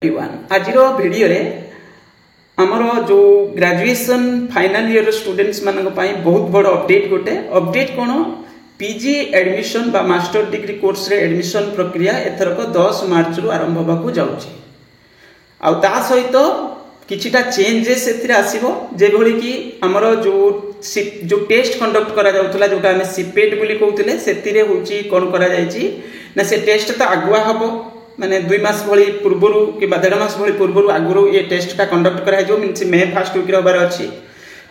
आज भिडियो रे आमर जो ग्रेजुएशन फाइनल ईयर स्टूडेंट्स मान बहुत बड़ अपडेट गोटे अपडेट कौन पीजी एडमिशन बा मास्टर डिग्री कोर्स रे एडमिशन प्रक्रिया एथरक 10 मार्च रु आरंभ होबाकू जाउछि आ ता सहित किछिटा चेंजेस एथिरे आसीबो जे भली कि हमर जो टेस्ट कंडक्ट करा जाउतला जोटा हमें सीपेट बोली कहउतले सेतिरे होची कोन करा जायछि ना से टेस्ट तो आगुआ हबो माने 2 मास भली पूर्वरु कि 1.5 मास भली पूर्वरु आगुरु ये टेस्ट का कंडक्ट करा जो मींस मे फर्स्ट वीक रे होबार अछि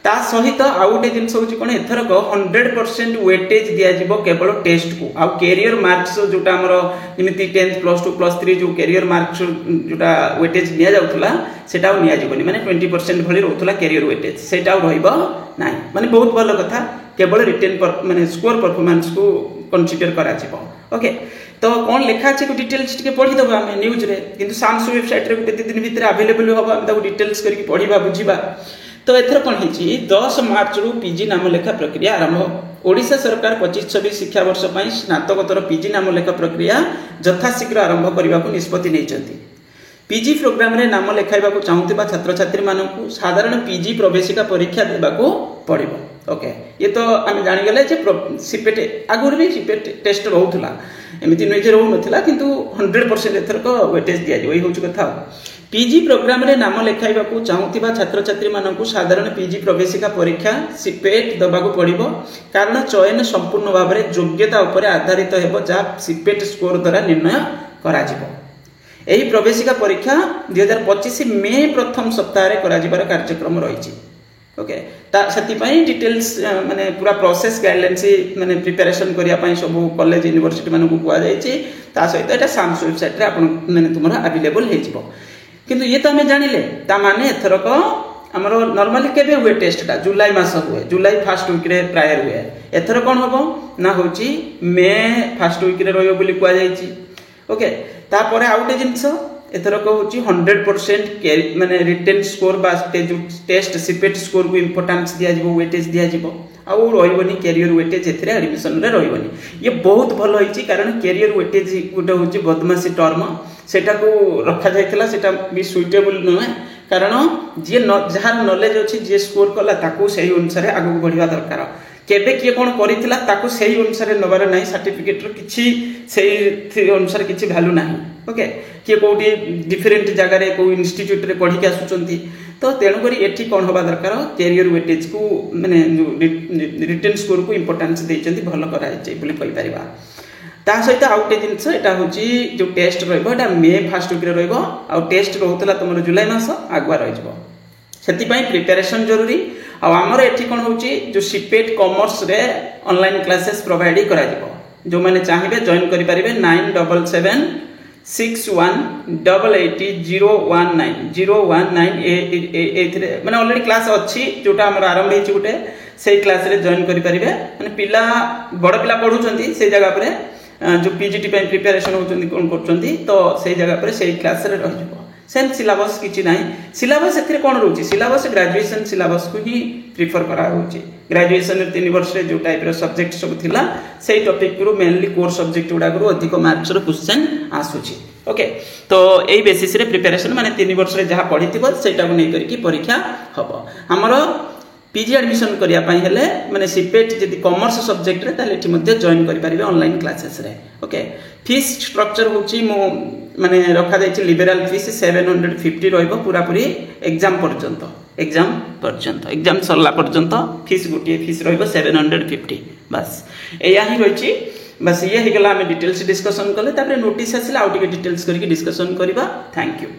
ता सहित आउ गोटे जिनस होची कोन एथरक 100% वेटेज दिया जिवो केवल टेस्ट को आ कैरियर मार्क्स जोटा हमर जेमिति 10th प्लस 2 प्लस 3 जो कैरियर मार्क्स जोटा वेटेज निया जाउतला सेटा निया जिवनी माने 20% भली रहउतला कैरियर वेटेज सेटा रहइबो नाही माने बहुत भलो कथा केवल रिटेन माने स्कोर परफॉर्मेंस को कंसीडर करा जिवो ओके तो कौन लिखा अच्छे डिटेल्स टिके पढ़ी दबा हमें न्यूज रे किंतु सामसु वेबसाइट रे गोटे दिन भीतर अवेलेबल होबा हम ताको डिटेल्स करके पढ़ीबा बुझीबा तो एथर कोन हिची 10 मार्च रु पीजी नाम लेखा प्रक्रिया आरंभ ओडिशा सरकार 25-26 शिक्षा वर्ष पई स्नातकोत्तर पीजी नाम लेखा प्रक्रिया यथाशीघ्र आरंभ करबा को निष्पत्ति नेचंती पीजी प्रोग्राम रे नाम लेखाइबा को चाहुतिबा छात्र छात्री मानकु साधारण पीजी प्रवेशिका परीक्षा देबा को पड़िबो ओके ये तो आम जानी गले जे सीपेट आगुर भी सीपेट टेस्ट रहउथला एमिति नजे रहउ नथिला किंतु 100% एथरक वेटेज दिया जो एही होछु कथा पीजी प्रोग्राम रे नाम लेखाइबा को चाहुतिबा छात्र छात्री मानकु साधारण पीजी प्रवेशिका परीक्षा सीपेट दबा को पड़िबो कारण चयन संपूर्ण भाव रे योग्यता ऊपर आधारित हेबो जा सीपेट स्कोर द्वारा निर्णय करा जिवो एही प्रवेशिका परीक्षा 2025 मे प्रथम सप्ताह रे करा जिबार कार्यक्रम रहिछि ओके ता सती पई डिटेल्स माने पूरा प्रोसेस गाइडलाइंस माने प्रिपरेशन करिया पई सब कॉलेज यूनिवर्सिटी मानकु कुआ जायछि ता सहित एटा सामस वेबसाइट रे आपन माने तुमरा अवेलेबल हे जिवो किंतु ये तो हमें जानिले ता माने एथरक हमर नॉर्मली केबे हुए टेस्ट ता जुलाई मास हुए जुलाई फर्स्ट वीक रे प्रायर हुए एथर कोन होबो ना होची मे फर्स्ट वीक रे रहयो बोली कुआ जायछि ओके ता परे आउटे जिंस एथरक होची 100% माने रिटेन स्कोर बा जो टेस्ट सीपेट स्कोर को इंपोर्टेंस दिया जिवो वेटेज दिया जिवो आ रहिबनी कैरियर वेटेज एथरे एडमिशन रे रहिबनी ये बहुत भलो होईची कारण कैरियर वेटेज गोटे होची बदमाशी टर्म सेटा को रखा जायतला सेटा भी सुइटेबल नय कारण जे जहार नॉलेज अछि जे स्कोर कला ताको सही अनुसार आगु बढ़िया दरकार केबे किए कोन करितला ताको सही अनुसार नबार नाही सर्टिफिकेट रो किछि सही अनुसार किछि वैल्यू नाही ओके किए कोठी डिफरेंट जगह रे को इंस्टीट्यूट रे पढी के आसुचंती तो तेणु करी एठी कोन होबा दरकार कैरियर वेटेज को माने रिटेन स्कोर को इंपोर्टेंस देचंती भलो करा छै बोली कहि परिबा ता सहित आउटे जिंस एटा होची जो टेस्ट रहइबो एटा मे फर्स्ट वीक रे रहइबो आ टेस्ट रहउतला तमरो जुलाई मास आगवा रहिबो सेति पई प्रिपरेशन जरूरी आ हमर एठी कोन होची जो सीपेट कॉमर्स रे ऑनलाइन क्लासेस प्रोवाइड करा जिवो जो माने चाहिबे जॉइन करि परिबे 977 61880019 एथरे माने ऑलरेडी क्लास अछि जोटा हमर आरंभ हेछि गुटे सेही क्लास रे जॉइन करि परिबे माने पिला बड़ पिला पढुचंती से जगह पर जो पीजीटी पे प्रिपरेशन होचंती कोन करचंती तो सेही जगह पर सेही क्लास रे रह जिवो सेम सिलेबस किछि नाही सिलेबस एथरे कोन रहउची सिलेबस ग्रेजुएशन सिलेबस को ही प्रिफर करा होची ग्रेजुएशन 3 वर्ष रे जो टाइप रो सब्जेक्ट सब थिला सेही टॉपिक को मेनली कोर सब्जेक्ट उडा को अधिक मार्क्स रो क्वेश्चन आसुची ओके तो एई बेसिस रे प्रिपरेशन माने 3 वर्ष रे जहा पढिथिबो सेटा को नै करके परीक्षा हबो हमरो पीजी एडमिशन करिया पई हेले माने सीपेट जदि कॉमर्स सब्जेक्ट रे ताले एठी मध्ये जॉइन करि परिबे ऑनलाइन क्लासेस रे ओके फीस स्ट्रक्चर होची मो माने रखा जायछि लिबरल फीस 750 रहइबो पूरा पूरी एग्जाम सरला पर्यंत फीस गोटे फीस रहइबो 750 बस एया ही रहिछि बस ये हिगला हम डिटेल्स डिस्कशन करले तापर नोटिस आसिला आउट के डिटेल्स करके डिस्कशन करबा थैंक यू।